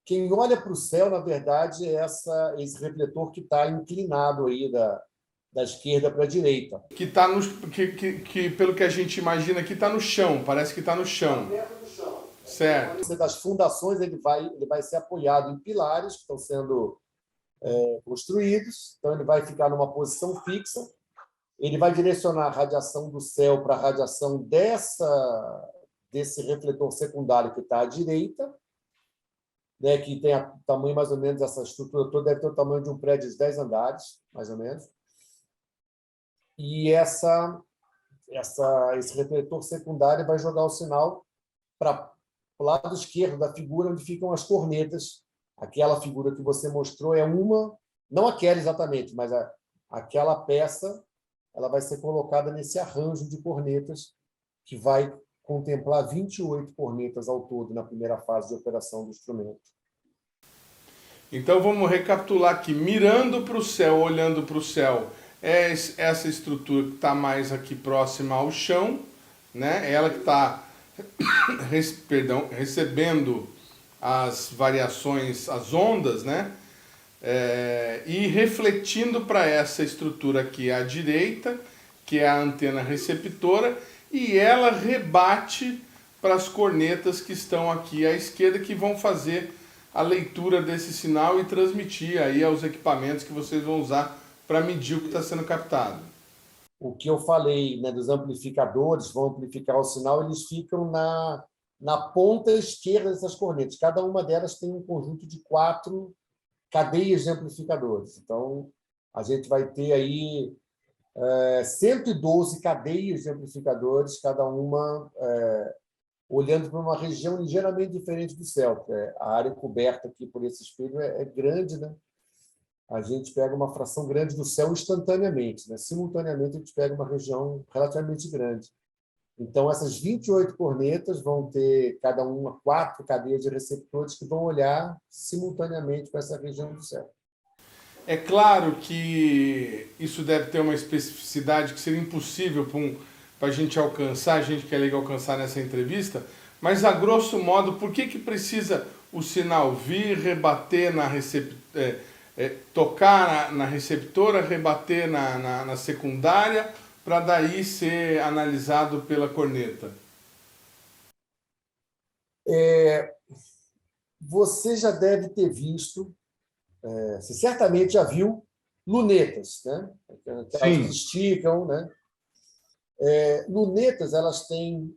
Quem olha para o céu, na verdade, é esse refletor que está inclinado aí da esquerda para a direita. Que está que pelo que a gente imagina, que está no chão, parece que está no chão. Dentro do chão. Certo. Das fundações, ele vai ser apoiado em pilares que estão sendo construídos, então ele vai ficar numa posição fixa, ele vai direcionar a radiação do céu para a radiação desse refletor secundário que está à direita, né, que tem o tamanho mais ou menos, essa estrutura toda deve ter o tamanho de um prédio de 10 andares, mais ou menos. E esse refletor secundário vai jogar o sinal para o lado esquerdo da figura, onde ficam as cornetas. Aquela figura que você mostrou é não aquela exatamente, mas aquela peça, ela vai ser colocada nesse arranjo de cornetas, que vai contemplar 28 cornetas ao todo na primeira fase de operação do instrumento. Então vamos recapitular aqui. Mirando para o céu, olhando para o céu, é essa estrutura que está mais aqui próxima ao chão, né? Ela que está recebendo as variações, as ondas, né? E refletindo para essa estrutura aqui à direita, que é a antena receptora, e ela rebate para as cornetas que estão aqui à esquerda, que vão fazer a leitura desse sinal e transmitir aí aos equipamentos que vocês vão usar para medir o que está sendo captado. O que eu falei, né, dos amplificadores, vão amplificar o sinal, eles ficam na ponta esquerda dessas cornetas. Cada uma delas tem um conjunto de 4 cadeias de amplificadores. Então, a gente vai ter aí 112 cadeias de amplificadores, cada uma olhando para uma região ligeiramente diferente do céu. A área coberta aqui por esse espelho é grande, né? A gente pega uma fração grande do céu instantaneamente, né? Simultaneamente, a gente pega uma região relativamente grande. Então, essas 28 cornetas vão ter, cada uma, 4 cadeias de receptores que vão olhar simultaneamente para essa região do céu. É claro que isso deve ter uma especificidade que seria impossível para a gente alcançar, a gente quer alcançar nessa entrevista, mas, a grosso modo, por que precisa o sinal vir, rebater tocar na receptora, rebater na secundária, para daí ser analisado pela corneta? Você já deve ter visto, você certamente já viu lunetas, né? Aquelas que esticam, né? Lunetas, elas têm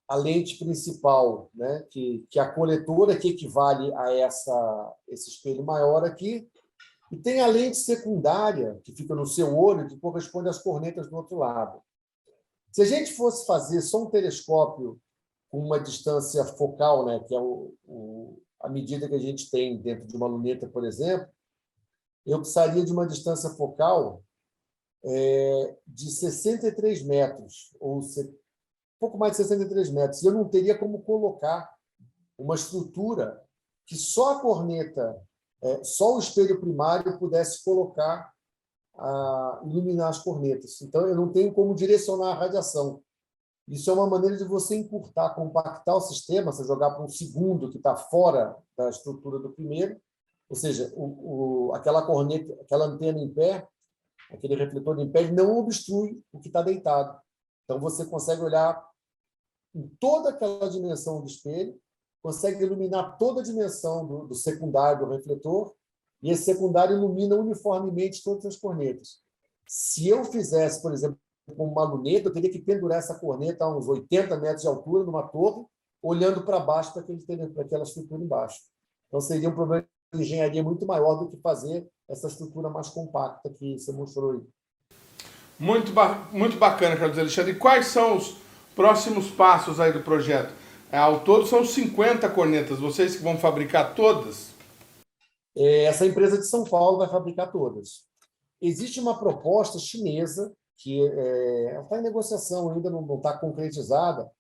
a lente principal, né? que a coletora, que equivale a esse espelho maior aqui, e tem a lente secundária, que fica no seu olho, que corresponde às cornetas do outro lado. Se a gente fosse fazer só um telescópio com uma distância focal, né? Que é a medida que a gente tem dentro de uma luneta, por exemplo, eu precisaria de uma distância focal de 63 metros, ou pouco mais de 63 metros, e eu não teria como colocar uma estrutura que só a corneta, só o espelho primário pudesse colocar, iluminar as cornetas. Então, eu não tenho como direcionar a radiação. Isso é uma maneira de você encurtar, compactar o sistema, você jogar para um segundo que está fora da estrutura do primeiro, ou seja, aquela corneta, aquela antena em pé, aquele refletor em pé, não obstrui o que está deitado. Então, você consegue olhar em toda aquela dimensão do espelho, consegue iluminar toda a dimensão do secundário do refletor, e esse secundário ilumina uniformemente todas as cornetas. Se eu fizesse, por exemplo, com uma luneta, eu teria que pendurar essa corneta a uns 80 metros de altura numa torre, olhando para baixo para aquela estrutura embaixo. Então, seria um problema de engenharia muito maior do que fazer essa estrutura mais compacta que você mostrou aí. Muito bacana, Carlos Alexandre. E quais são os próximos passos aí do projeto? Ao todo são 50 cornetas. Vocês que vão fabricar todas? Essa empresa de São Paulo vai fabricar todas. Existe uma proposta chinesa que está em negociação, ainda não está concretizada,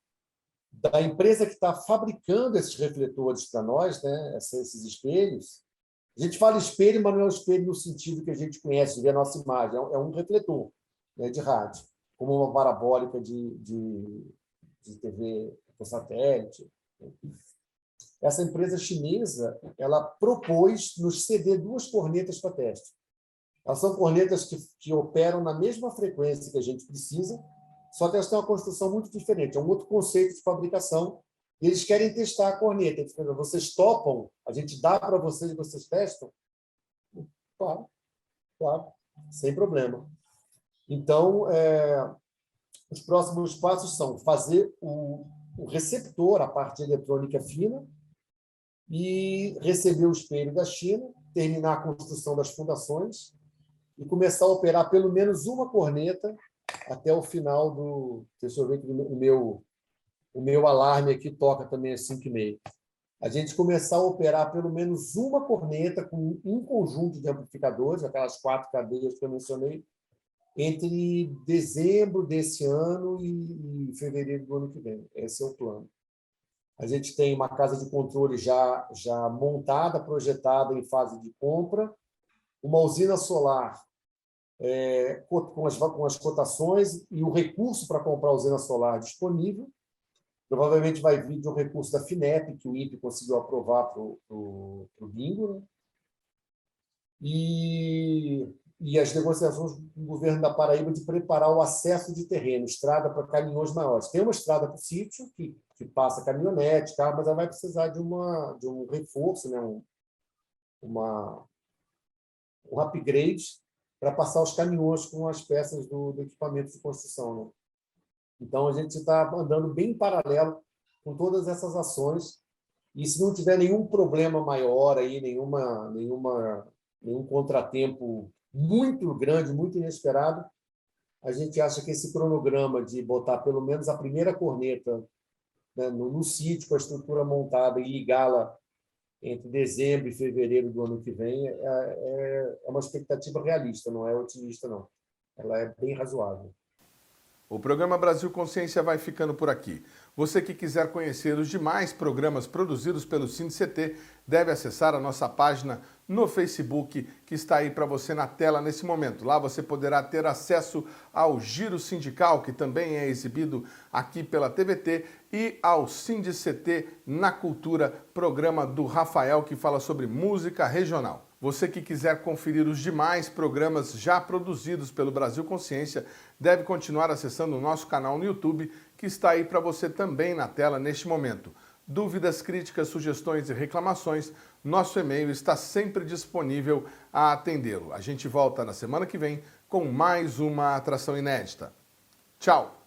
da empresa que está fabricando esses refletores para nós, né, esses espelhos. A gente fala espelho, mas não é o espelho no sentido que a gente conhece, de ver a nossa imagem. É um refletor, né, de rádio, como uma parabólica de TV por satélite. Essa empresa chinesa, ela propôs nos ceder 2 cornetas para teste. Elas são cornetas que operam na mesma frequência que a gente precisa, só que elas têm uma construção muito diferente. É um outro conceito de fabricação. E eles querem testar a corneta. Eles falam, vocês topam? A gente dá para vocês e vocês testam? Claro, sem problema. Então, os próximos passos são fazer o receptor, a parte eletrônica fina, e receber o espelho da China, terminar a construção das fundações e começar a operar pelo menos uma corneta até o final do... Deixa eu ver que o meu alarme aqui toca também às 5h30. A gente começar a operar pelo menos uma corneta com um conjunto de amplificadores, aquelas 4 cadeias que eu mencionei, entre dezembro desse ano e fevereiro do ano que vem. Esse é o plano. A gente tem uma casa de controle já montada, projetada em fase de compra, uma usina solar com as cotações e o recurso para comprar a usina solar disponível. Provavelmente vai vir de um recurso da FINEP, que o INPE conseguiu aprovar para o bingo, né? E as negociações com o governo da Paraíba de preparar o acesso de terreno, estrada para caminhões maiores. Tem uma estrada para o sítio, que passa caminhonete, carro, mas ela vai precisar de um reforço, né? um upgrade para passar os caminhões com as peças do equipamento de construção, né? Então, a gente está andando bem em paralelo com todas essas ações, e se não tiver nenhum problema maior, aí, nenhum contratempo muito grande, muito inesperado, a gente acha que esse cronograma de botar pelo menos a primeira corneta, né, no sítio, com a estrutura montada, e ligá-la entre dezembro e fevereiro do ano que vem, é uma expectativa realista, não é otimista, não. Ela é bem razoável. O programa Brasil Consciência vai ficando por aqui. Você que quiser conhecer os demais programas produzidos pelo SINDICT deve acessar a nossa página no Facebook, que está aí para você na tela nesse momento. Lá você poderá ter acesso ao Giro Sindical, que também é exibido aqui pela TVT, e ao SINDICT na Cultura, programa do Rafael, que fala sobre música regional. Você que quiser conferir os demais programas já produzidos pelo Brasil Consciência deve continuar acessando o nosso canal no YouTube, que está aí para você também na tela neste momento. Dúvidas, críticas, sugestões e reclamações, nosso e-mail está sempre disponível a atendê-lo. A gente volta na semana que vem com mais uma atração inédita. Tchau!